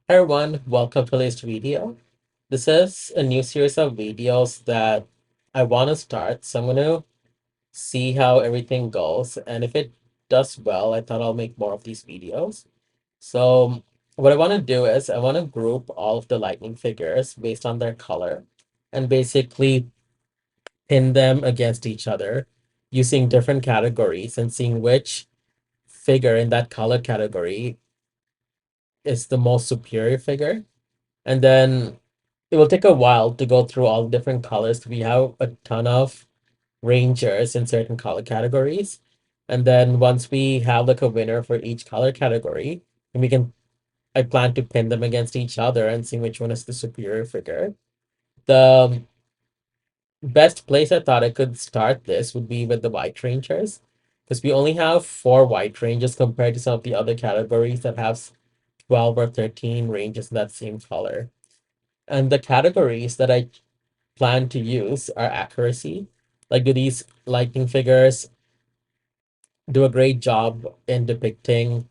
Hi everyone, welcome to this video. This is a new series of videos that I want to start, so I'm going to see how everything goes, and if it does well, I thought I'll make more of these videos. So what I want to do is I want to group all of the lightning figures based on their color and basically pin them against each other using different categories and seeing which figure in that color category is the most superior figure. And then it will take a while to go through all the different colors. We have a ton of rangers in certain color categories. And then once we have like a winner for each color category, and I plan to pin them against each other and see which one is the superior figure. The best place I thought I could start this would be with the white rangers, because we only have four white rangers compared to some of the other categories that have 12 or 13 ranges in that same color. And the categories that I plan to use are accuracy. Like, do these lightning figures do a great job in depicting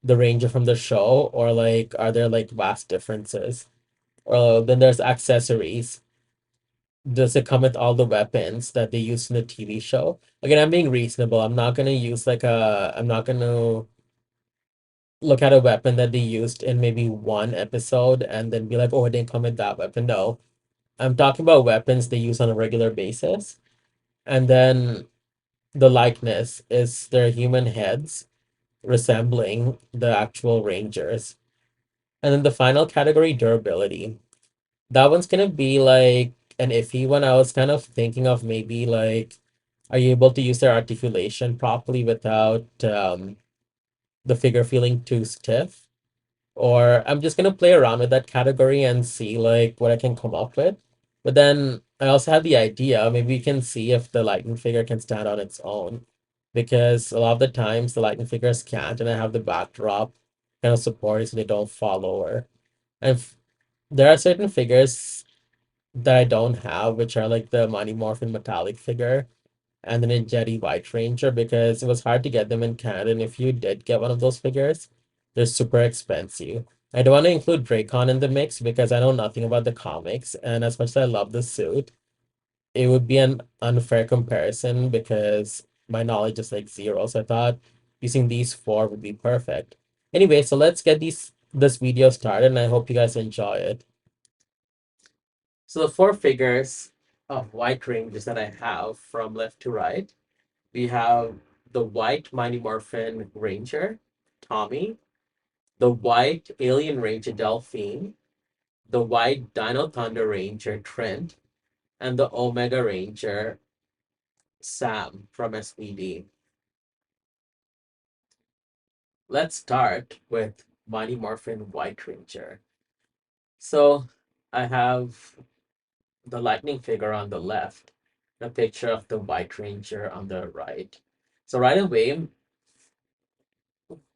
the ranger from the show, or like are there like vast differences? Or then there's accessories. Does it come with all the weapons that they used in the TV show? Again, I'm being reasonable. I'm not gonna look at a weapon that they used in maybe one episode and then be like, oh, it didn't come with that weapon. No. I'm talking about weapons they use on a regular basis. And then the likeness is their human heads resembling the actual rangers. And then the final category, durability. That one's gonna be like an iffy one. I was kind of thinking of maybe like, are you able to use their articulation properly without the figure feeling too stiff? Or I'm just gonna play around with that category and see like what I can come up with. But then I also had the idea, maybe we can see if the lightning figure can stand on its own. Because a lot of the times the lightning figures can't, and I have the backdrop kind of support it so they don't fall over. And there are certain figures that I don't have, which are like the Mighty Morphin metallic figure and the Ninjetti White Ranger, because it was hard to get them in Canada. And if you did get one of those figures, they're super expensive. I don't want to include Dracon in the mix because I know nothing about the comics, and as much as I love the suit, it would be an unfair comparison because my knowledge is like zero. So I thought using these four would be perfect. Anyway, so let's get this video started, and I hope you guys enjoy it. So the four figures of white ranges that I have from left to right, we have the white Mighty Morphin Ranger, Tommy, the white Alien Ranger, Delphine, the white Dino Thunder Ranger, Trent, and the Omega Ranger, Sam from SPD. Let's start with Mighty Morphin White Ranger. So I have the lightning figure on the left, a picture of the White Ranger on the right. So right away,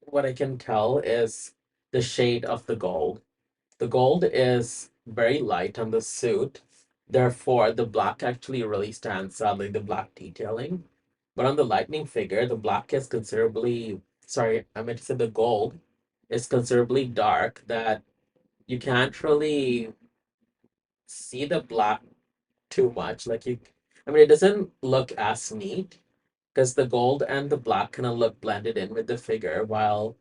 what I can tell is the shade of the gold. The gold is very light on the suit. Therefore, the black actually really stands out, like the black detailing. But on the lightning figure, the black is considerably, sorry, I meant to say the gold is considerably dark that you can't really see the black too much. I mean, it doesn't look as neat because the gold and the black kind of look blended in with the figure, while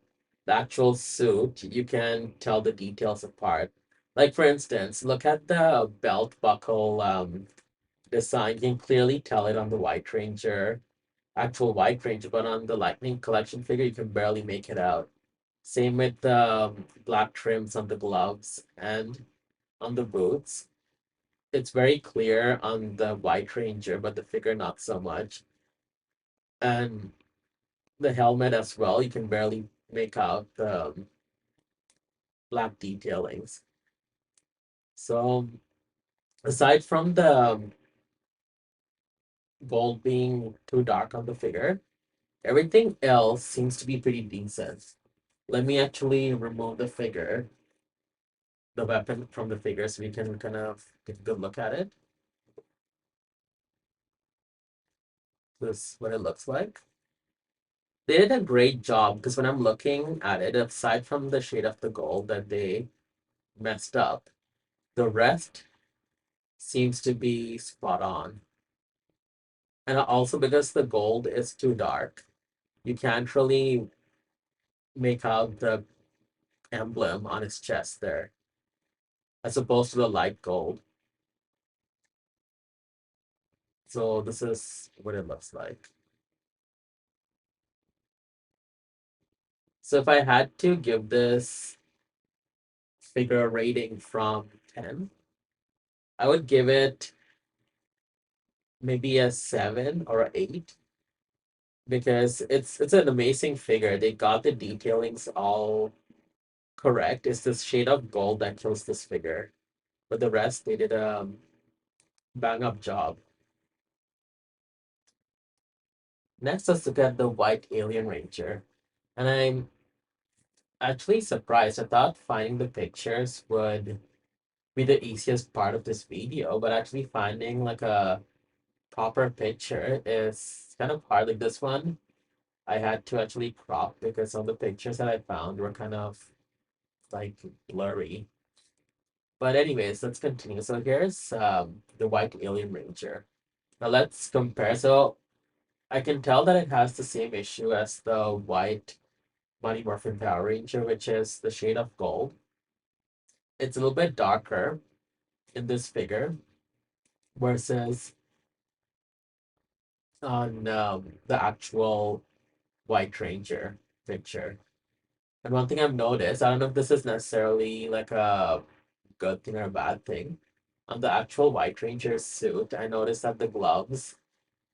the actual suit, you can tell the details apart. Like, for instance, look at the belt buckle design. You can clearly tell it on the White Ranger, actual White Ranger, but on the Lightning Collection figure, you can barely make it out. Same with the black trims on the gloves and on the boots. It's very clear on the White Ranger, but the figure not so much. And the helmet as well, you can barely make out the black detailings. So aside from the gold being too dark on the figure, everything else seems to be pretty decent. Let me actually remove the weapon from the figure so we can kind of take a good look at it. This is what it looks like. They did a great job because when I'm looking at it, aside from the shade of the gold that they messed up. The rest seems to be spot on. And also because the gold is too dark, you can't really make out the emblem on his chest there, as opposed to the light gold. So this is what it looks like. So if I had to give this figure a rating from 10, I would give it maybe a 7 or a 8 because it's an amazing figure. They got the detailings all correct. It's this shade of gold that kills this figure. But the rest, they did a bang up job. Next, let's look at the White Alien Ranger. And I'm actually surprised. I thought finding the pictures would be the easiest part of this video, but actually finding like a proper picture is kind of hard. Like this one, I had to actually crop because some of the pictures that I found were kind of like blurry. But anyways, let's continue. So here's the White Alien Ranger. Now let's compare. So I can tell that it has the same issue as the White Mighty Morphin Power Ranger, which is the shade of gold. It's a little bit darker in this figure versus on the actual White Ranger picture. And one thing I've noticed, I don't know if this is necessarily like a good thing or a bad thing. On the actual White Ranger suit, I noticed that the gloves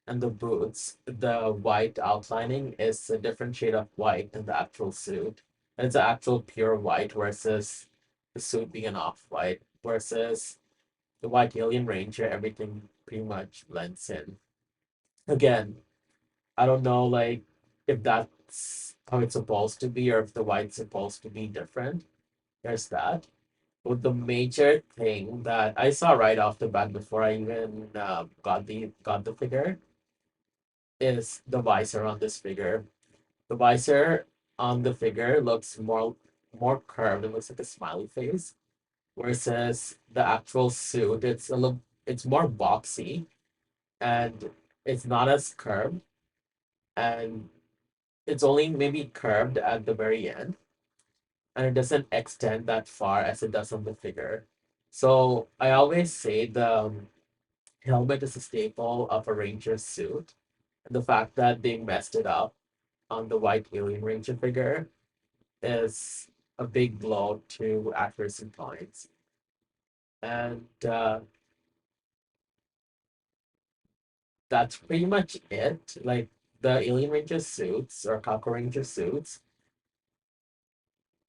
and the boots, the white outlining is a different shade of white than the actual suit. And it's an actual pure white versus the suit being an off-white versus the White Alien Ranger, everything pretty much blends in. Again, I don't know like if that's how it's supposed to be or if the white's supposed to be different. There's that. But the major thing that I saw right off the bat before I even got the figure is the visor on this figure. The visor on the figure looks more curved. It looks like a smiley face, versus the actual suit. It's more boxy and it's not as curved, and it's only maybe curved at the very end, and it doesn't extend that far as it does on the figure. So I always say the helmet is a staple of a ranger suit. And the fact that they messed it up on the White Alien Ranger figure is a big blow to accuracy points. And that's pretty much it. Like the Alien Ranger suits or Kako Ranger suits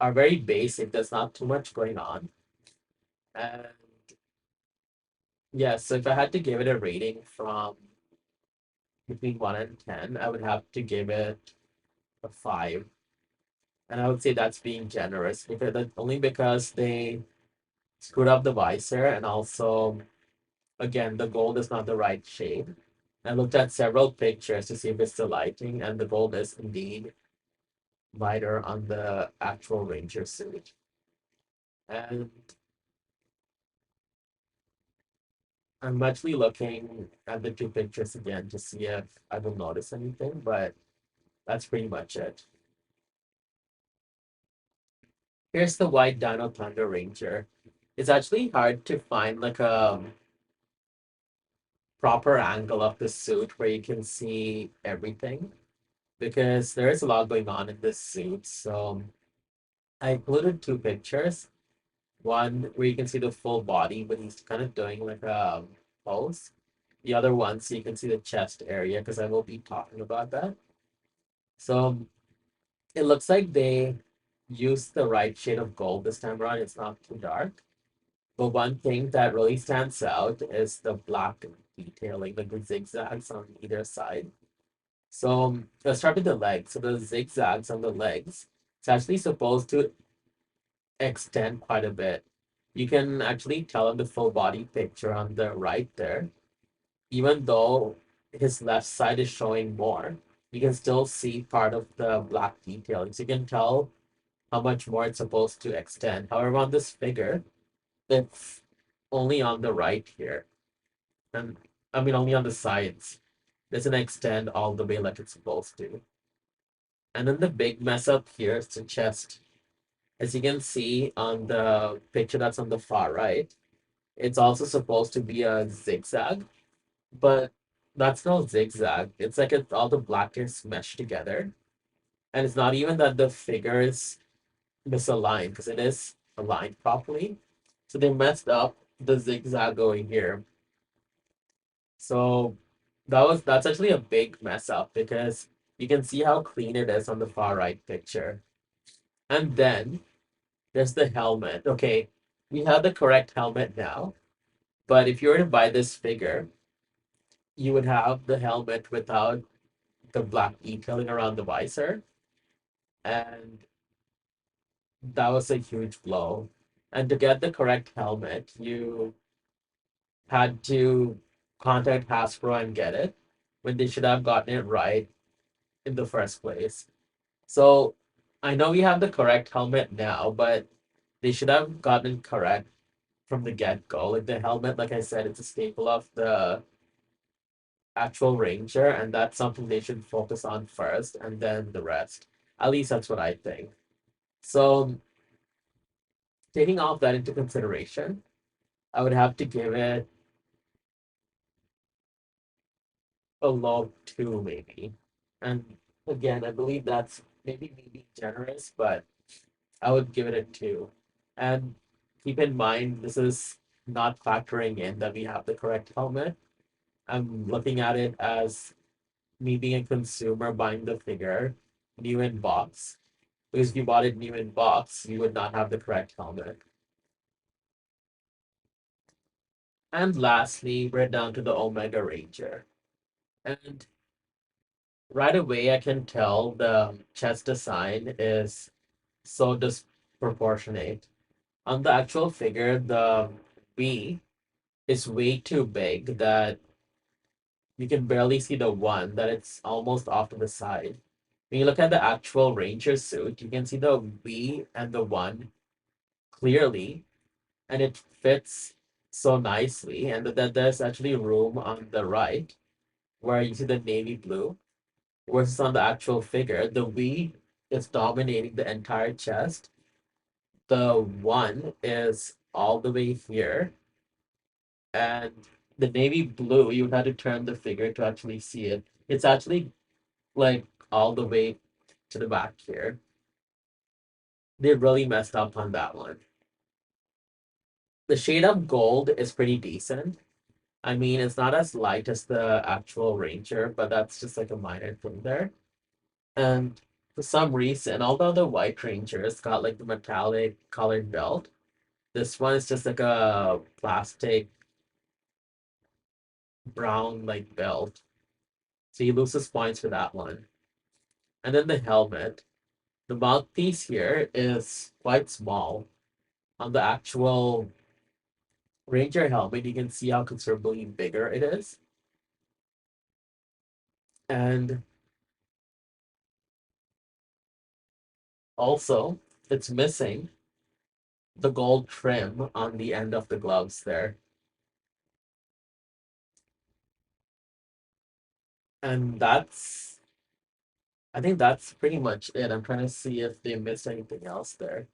are very basic. There's not too much going on. And yeah, so if I had to give it a rating from between 1 and 10, I would have to give it a 5. And I would say that's being generous because only because they screwed up the visor and also again, the gold is not the right shade. I looked at several pictures to see if it's the lighting, and the gold is indeed lighter on the actual Ranger suit. And I'm actually looking at the two pictures again to see if I will notice anything, but that's pretty much it. Here's the White Dino Thunder Ranger. It's actually hard to find like a proper angle of the suit where you can see everything because there is a lot going on in this suit. So I included two pictures. One where you can see the full body, but he's kind of doing like a pose. The other one, so you can see the chest area, because I will be talking about that. So it looks like they used the right shade of gold this time around. It's not too dark. But one thing that really stands out is the black detailing, like the zigzags on either side. So let's start with the legs. So the zigzags on the legs, it's actually supposed to extend quite a bit. You can actually tell in the full body picture on the right there, even though his left side is showing more, you can still see part of the black detailing. So you can tell how much more it's supposed to extend. However, on this figure, it's only on the right here. And I mean, only on the sides. Doesn't extend all the way like it's supposed to. And then the big mess up here is the chest. As you can see on the picture that's on the far right, it's also supposed to be a zigzag, but that's no zigzag. It's like all the black is meshed together. And it's not even that the figure is misaligned, because it is aligned properly. So they messed up the zigzag going here. So that's actually a big mess up because you can see how clean it is on the far right picture. And then there's the helmet. Okay, we have the correct helmet now, but if you were to buy this figure, you would have the helmet without the black detailing around the visor, and that was a huge blow. And to get the correct helmet, you had to contact Hasbro and get it when they should have gotten it right in the first place. So I know we have the correct helmet now, but they should have gotten it correct from the get go. Like the helmet, like I said, it's a staple of the actual Ranger, and that's something they should focus on first and then the rest. At least that's what I think. So, taking all of that into consideration, I would have to give it a low two, maybe. And again, I believe that's maybe me being generous, but I would give it a two. And keep in mind, this is not factoring in that we have the correct helmet. I'm looking at it as me being a consumer buying the figure new in box. Because if you bought it new in box, you would not have the correct helmet. And lastly, we're down to the Omega Ranger. And right away, I can tell the chest design is so disproportionate. On the actual figure, the V is way too big that you can barely see the one, that it's almost off to the side. When you look at the actual Ranger suit, you can see the V and the one clearly, and it fits so nicely. And that there's actually room on the right where you see the navy blue, versus on the actual figure, the V is dominating the entire chest. The one is all the way here, and the navy blue, you had to turn the figure to actually see it. It's actually like all the way to the back here. They really messed up on that one. The shade of gold is pretty decent. I mean, it's not as light as the actual Ranger, but that's just like a minor thing there. And for some reason, although the White Ranger's got like the metallic colored belt, this one is just like a plastic brown like belt. So he loses points for that one. And then the helmet. The mouthpiece here is quite small. On the actual Ranger helmet, you can see how considerably bigger it is. And also, it's missing the gold trim on the end of the gloves there. And I think that's pretty much it. I'm trying to see if they missed anything else there.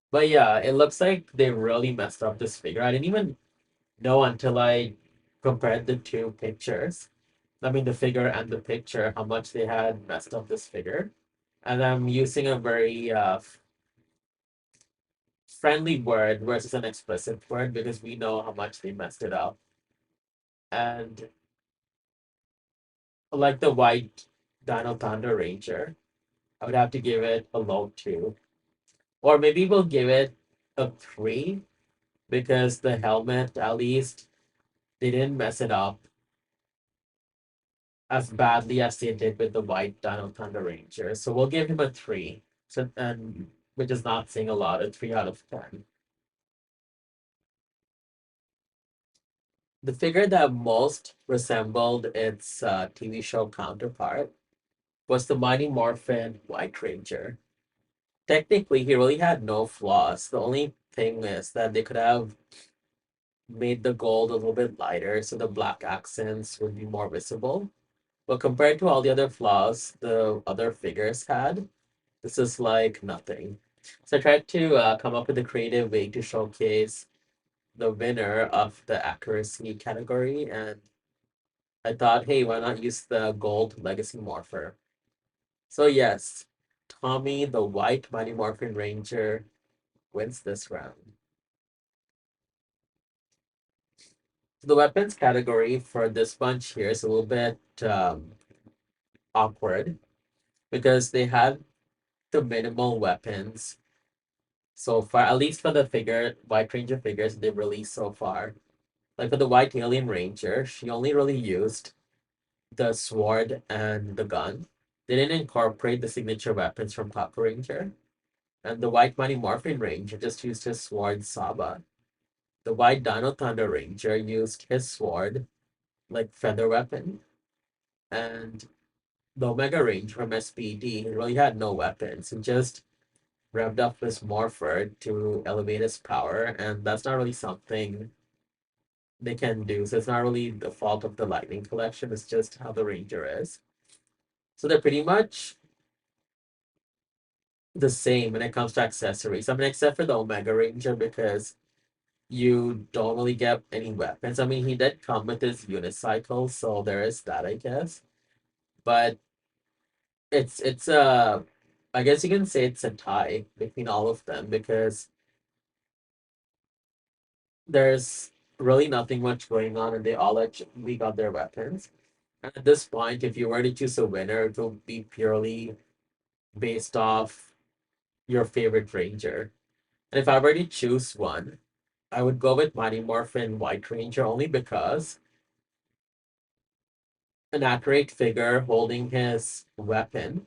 But yeah, it looks like they really messed up this figure. I didn't even know until I compared the two pictures. I mean, the figure and the picture, how much they had messed up this figure. And I'm using a very friendly word versus an explicit word because we know how much they messed it up. And like the white Dino Thunder Ranger, I would have to give it a low two. Or maybe we'll give it a three because the helmet, at least, they didn't mess it up as badly as they did with the white Dino Thunder Ranger. So we'll give him a three. So and which is not saying a lot, a 3 out of 10. The figure that most resembled its TV show counterpart was the Mighty Morphin White Ranger. Technically, he really had no flaws. The only thing is that they could have made the gold a little bit lighter so the black accents would be more visible. But compared to all the other flaws the other figures had, this is like nothing. So I tried to come up with a creative way to showcase the winner of the accuracy category, and I thought, hey, why not use the gold legacy morpher? So yes, Tommy, the white Mighty Morphin Ranger, wins this round. The weapons category for this bunch here is a little bit awkward because they had the minimal weapons so far, at least for the White Ranger figures they've released so far. Like for the White Alien Ranger, she only really used the sword and the gun. They didn't incorporate the signature weapons from Copper Ranger. And the White Mighty Morphin Ranger just used his sword Saba. The White Dino Thunder Ranger used his sword like feather weapon. And the Omega Ranger from SPD really had no weapons. He just revved up his morpher to elevate his power, and that's not really something they can do. So it's not really the fault of the Lightning Collection, it's just how the Ranger is. So they're pretty much the same when it comes to accessories. I mean, except for the Omega Ranger, because you don't really get any weapons. I mean, he did come with his unicycle, so there is that, I guess. But it's I guess you can say it's a tie between all of them because there's really nothing much going on and they all actually got their weapons. And at this point, if you were to choose a winner, it will be purely based off your favorite ranger. And if I were to choose one, I would go with Mighty Morphin White Ranger only because an accurate figure holding his weapon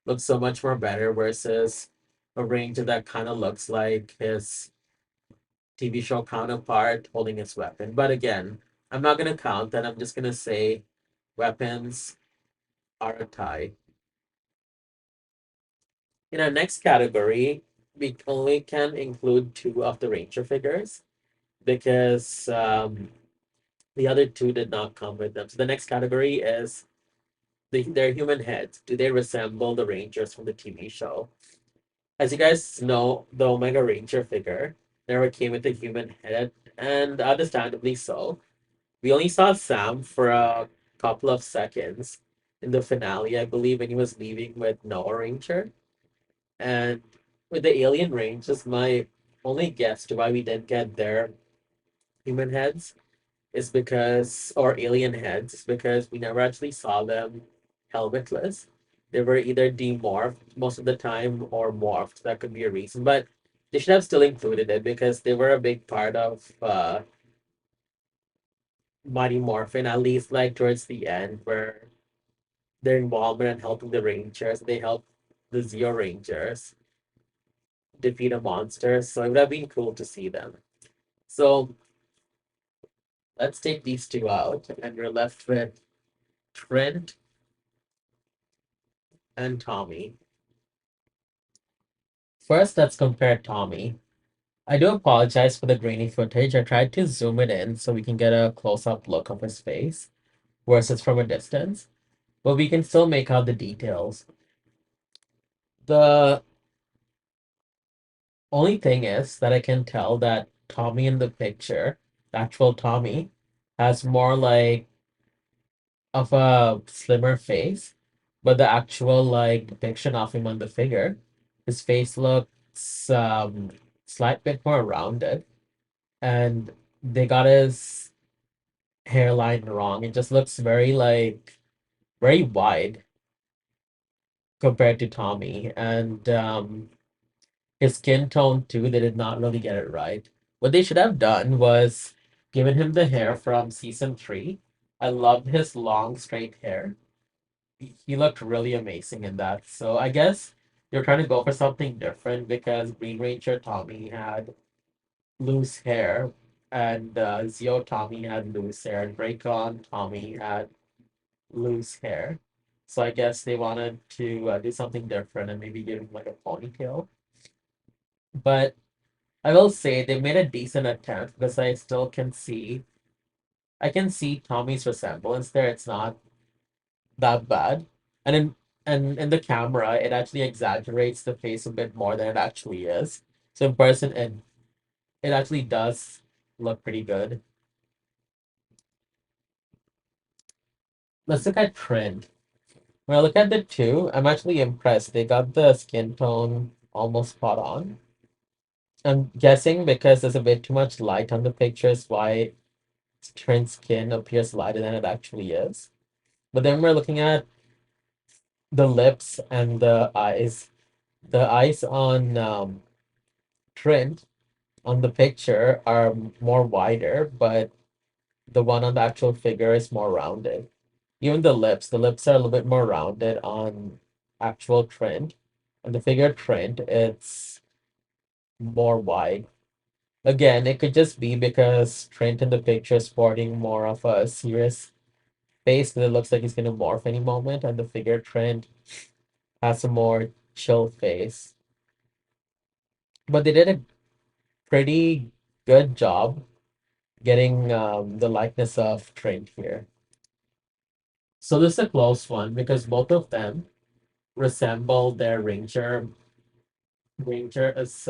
looks so much more better versus a ranger that kind of looks like his TV show counterpart holding his weapon. But again, I'm not going to count that. I'm just going to say weapons are a tie. In our next category, we only can include two of the Ranger figures because the other two did not come with them. So the next category is their human heads. Do they resemble the Rangers from the TV show? As you guys know, the Omega Ranger figure never came with a human head, and understandably so. We only saw Sam for a couple of seconds in the finale, I believe, when he was leaving with Noah Ranger. And with the alien Rangers, my only guess to why we didn't get their human heads is because, or alien heads, is because we never actually saw them helmetless. They were either demorphed most of the time or morphed. That could be a reason, but they should have still included it because they were a big part of Mighty Morphin, at least like towards the end, where their involvement in helping the Rangers, they helped the Zeo Rangers defeat a monster. So it would have been cool to see them. So let's take these two out, and we're left with Trent and Tommy. First, let's compare Tommy. I do apologize for the grainy footage. I tried to zoom it in so we can get a close-up look of his face versus from a distance, but we can still make out the details. The only thing is that I can tell that Tommy in the picture, the actual Tommy, has more like of a slimmer face, but the actual like depiction of him on the figure, his face looks slight bit more rounded, and they got his hairline wrong. It just looks very like very wide compared to Tommy, and his skin tone too. They did not really get it right. What they should have done was given him the hair from season 3. I loved his long straight hair. He looked really amazing in that. So I guess you're trying to go for something different because Green Ranger Tommy had loose hair, and Zeo Tommy had loose hair, and Raycon Tommy had loose hair. So I guess they wanted to do something different and maybe give him like a ponytail. But I will say they made a decent attempt because I can see Tommy's resemblance there. It's not that bad. And in the camera, it actually exaggerates the face a bit more than it actually is. So in person, it actually does look pretty good. Let's look at trend. When I look at the two, I'm actually impressed. They got the skin tone almost spot on. I'm guessing because there's a bit too much light on the pictures, why trend skin appears lighter than it actually is. But then we're looking at the lips and the eyes. The eyes on Trent on the picture are more wider, but the one on the actual figure is more rounded. Even the lips are a little bit more rounded on actual Trent. On the figure Trent, it's more wide. Again, it could just be because Trent in the picture is sporting more of a serious face that it looks like he's gonna morph any moment, and the figure Trent has a more chill face. But they did a pretty good job getting the likeness of Trent here. So this is a close one because both of them resemble their ranger as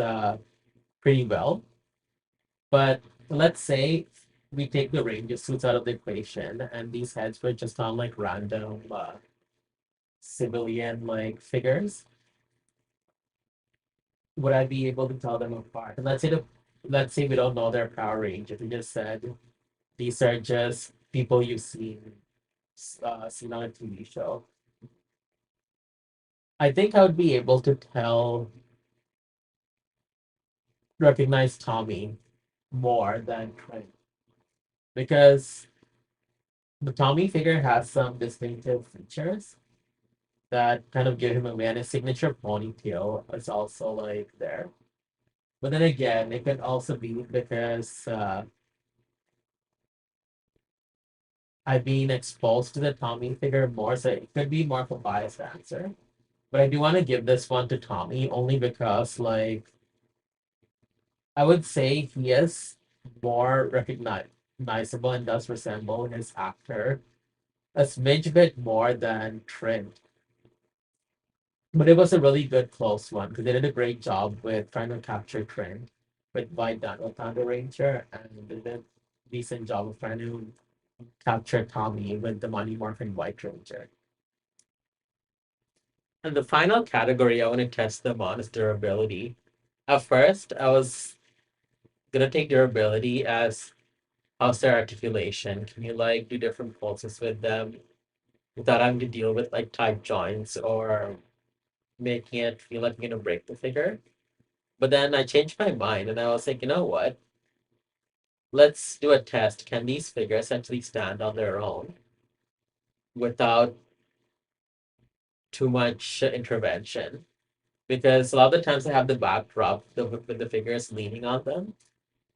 pretty well. But let's say we take the ranger suits out of the equation and these heads were just on like random civilian like figures. Would I be able to tell them apart? And let's say we don't know their power range. If we just said these are just people you've seen on a TV show, I think I would be able to recognize Tommy more than Trent because the Tommy figure has some distinctive features that kind of give him away, and his signature ponytail is also like there. But then again, it could also be because I've been exposed to the Tommy figure more, so it could be more of a biased answer. But I do want to give this one to Tommy only because, like, I would say he is more recognizable and does resemble his actor a smidge bit more than Trent. But it was a really good close one because they did a great job with trying to capture Trent with White Daniel Thunder Ranger, and they did a decent job of trying to capture Tommy with the Money Morphin White Ranger. And the final category I want to test them on is durability. At first, I was gonna take durability as how's their articulation? Can you like do different pulses with them without having to deal with like tight joints or making it feel like you're gonna break the figure? But then I changed my mind and I was like, you know what? Let's do a test. Can these figures actually stand on their own without too much intervention? Because a lot of the times I have the backdrop with the figures leaning on them.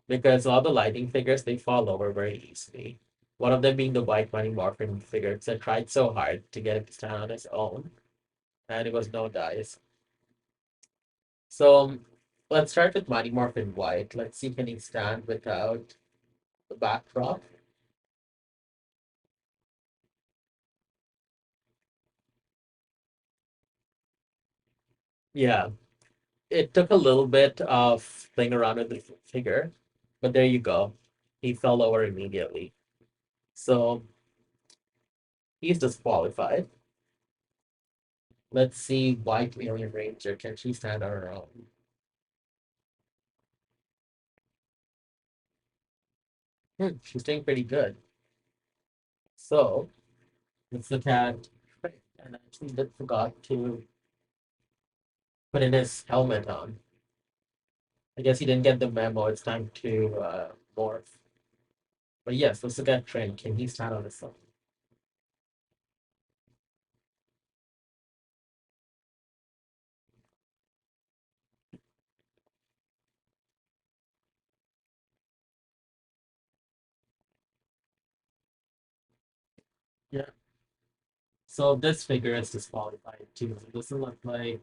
Because a lot of the lighting figures they fall over very easily. One of them being the white money morphin figure. Because I tried so hard to get it to stand on its own, and it was no dice. So let's start with Mighty Morphin White. Let's see can he stand without the backdrop. Yeah, it took a little bit of playing around with the figure, but there you go. He fell over immediately. So he's disqualified. Let's see White Alien Ranger. Can she stand on her own? She's doing pretty good. So let's look at and I actually did forgot to put in his helmet on. I guess he didn't get the memo. It's time to morph. But yes, let's look at Trent. Can he stand on his own? Yeah. So this figure is disqualified too. It doesn't look like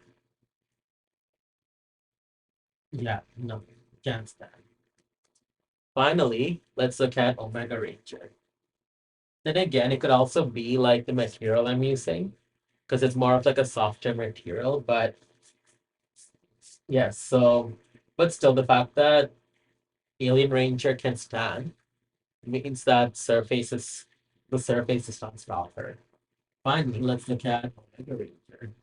Yeah, no, can't stand. Finally, let's look at Omega Ranger. Then again, it could also be like the material I'm using, because it's more of like a softer material. But yes, so but still the fact that Alien Ranger can stand means that the surface is not softer. Finally, let's look at Omega Ranger.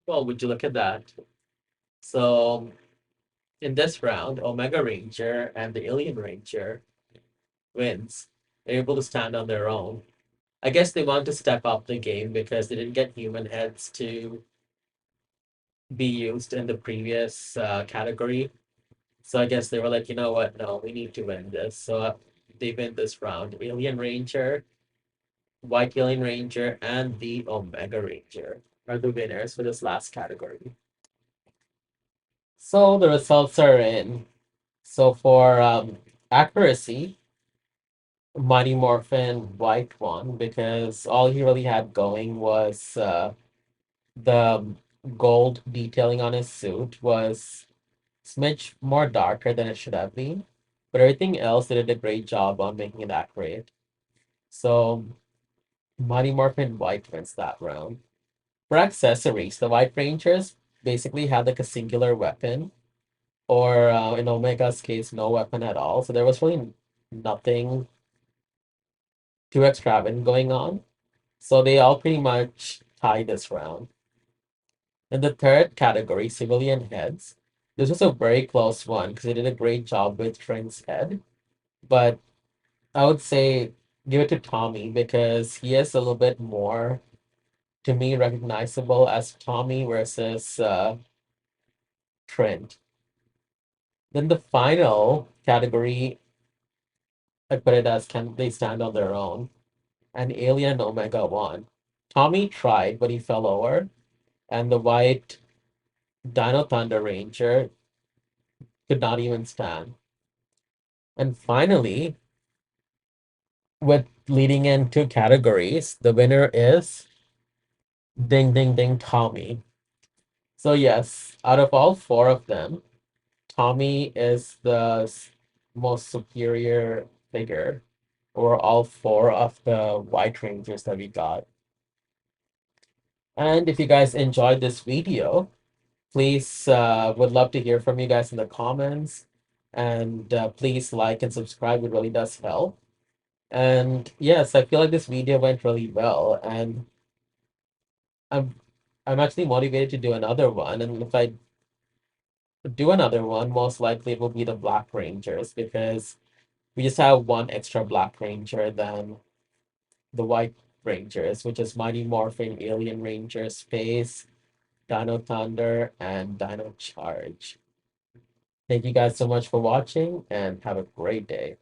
Well, would you look at that? So in this round, Omega Ranger and the Alien Ranger wins. They're able to stand on their own. I guess they want to step up the game because they didn't get human heads to be used in the previous category. So I guess they were like, you know what? No, we need to win this. So they win this round. Alien Ranger, White Alien Ranger, and the Omega Ranger are the winners for this last category. So the results are in. So for accuracy, Mighty Morphin White won because all he really had going was the gold detailing on his suit was smidge more darker than it should have been, but everything else they did a great job on making it accurate. So Mighty Morphin White wins that round. For accessories, the White Rangers basically had like a singular weapon, or in Omega's case, no weapon at all. So there was really nothing too extravagant going on. So they all pretty much tied this round. In the third category, civilian heads, this was a very close one because they did a great job with Trent's head. But I would say give it to Tommy because he is a little bit more, to me, recognizable as Tommy versus Trent. Then the final category, I put it as can they stand on their own? And Alien and Omega won. Tommy tried, but he fell over. And the white Dino Thunder Ranger could not even stand. And finally, with leading in two categories, the winner is Ding Ding Ding Tommy. So yes, out of all four of them, Tommy is the most superior figure or all four of the White Rangers that we got. And if you guys enjoyed this video, please would love to hear from you guys in the comments. And please like and subscribe. It really does help. And yes, I feel like this video went really well, and I'm I'm actually motivated to do another one. And if I do another one, most likely it will be the Black Rangers because we just have one extra Black Ranger than the White Rangers, which is Mighty Morphin, Alien Ranger, Space, Dino Thunder, and Dino Charge. Thank you guys so much for watching and have a great day.